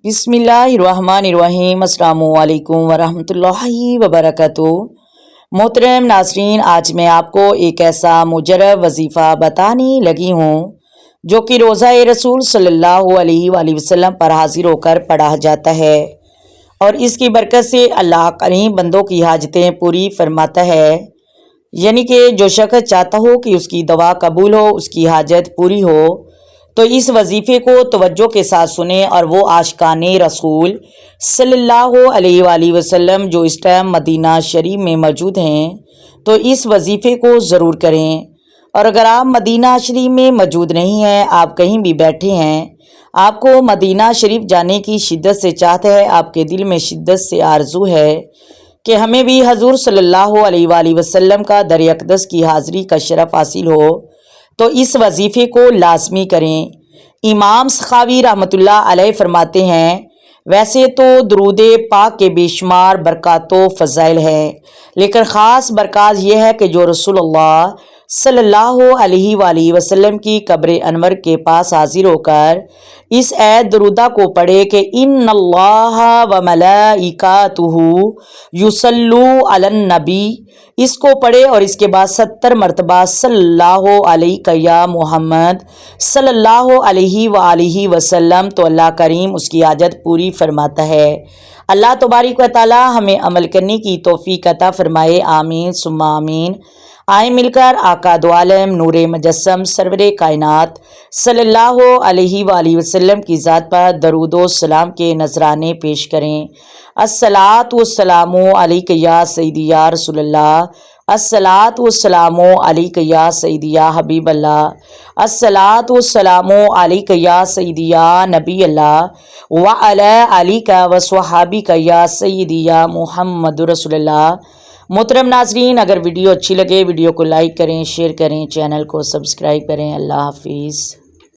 بسم اللہ الرحمن الرحیم۔ السلام علیکم ورحمۃ اللہ وبرکاتہ۔ محترم ناظرین، آج میں آپ کو ایک ایسا مجرب وظیفہ بتانے لگی ہوں جو کہ روزہ رسول صلی اللہ علیہ وآلہ وسلم پر حاضر ہو کر پڑھا جاتا ہے، اور اس کی برکت سے اللہ کریم بندوں کی حاجتیں پوری فرماتا ہے۔ یعنی کہ جو شخص چاہتا ہو کہ اس کی دعا قبول ہو، اس کی حاجت پوری ہو، تو اس وظیفے کو توجہ کے ساتھ سنیں، اور وہ عاشقان رسول صلی اللہ علیہ وآلہ وسلم جو اس ٹائم مدینہ شریف میں موجود ہیں تو اس وظیفے کو ضرور کریں۔ اور اگر آپ مدینہ شریف میں موجود نہیں ہیں، آپ کہیں بھی بیٹھے ہیں، آپ کو مدینہ شریف جانے کی شدت سے چاہت ہے، آپ کے دل میں شدت سے آرزو ہے کہ ہمیں بھی حضور صلی اللہ علیہ وآلہ وسلم کا در اقدس کی حاضری کا شرف حاصل ہو، تو اس وظیفے کو لازمی کریں۔ امام سخاوی رحمۃ اللہ علیہ فرماتے ہیں، ویسے تو درود پاک کے بے شمار برکات و فضائل ہیں، لیکن خاص برکات یہ ہے کہ جو رسول اللہ صلی اللہ علیہ وآلہ وسلم کی قبر انور کے پاس حاضر ہو کر اس عید درودہ کو پڑھے کہ ان اللہ و ملائکتہ یصلون علی النبی، اس کو پڑھے اور اس کے بعد 70 مرتبہ صلی اللہ علیہ یا محمد صلی اللہ علیہ وآلہ وسلم، تو اللہ کریم اس کی حاجت پوری فرماتا ہے۔ اللہ تبارک و تعالی ہمیں عمل کرنے کی توفیق عطا فرمائے، آمین ثم آمین۔ آئیں مل کر آقا دو عالم نور مجسم سرور کائنات صلی اللہ علیہ وآلہ وسلم کی ذات پر درود و سلام کے نذرانے پیش کریں۔ الصلاۃ والسلام علیک یا سیدی یا رسول اللہ، الصلاۃ والسلام علیک یا سیدی یا حبیب اللہ، الصلاۃ والسلام علیک یا سیدی یا نبی اللہ وعلی آلک وصحابک یا سیدی یا محمد رسول اللہ۔ محترم ناظرین، اگر ویڈیو اچھی لگے ویڈیو کو لائک کریں، شیئر کریں، چینل کو سبسکرائب کریں۔ اللہ حافظ۔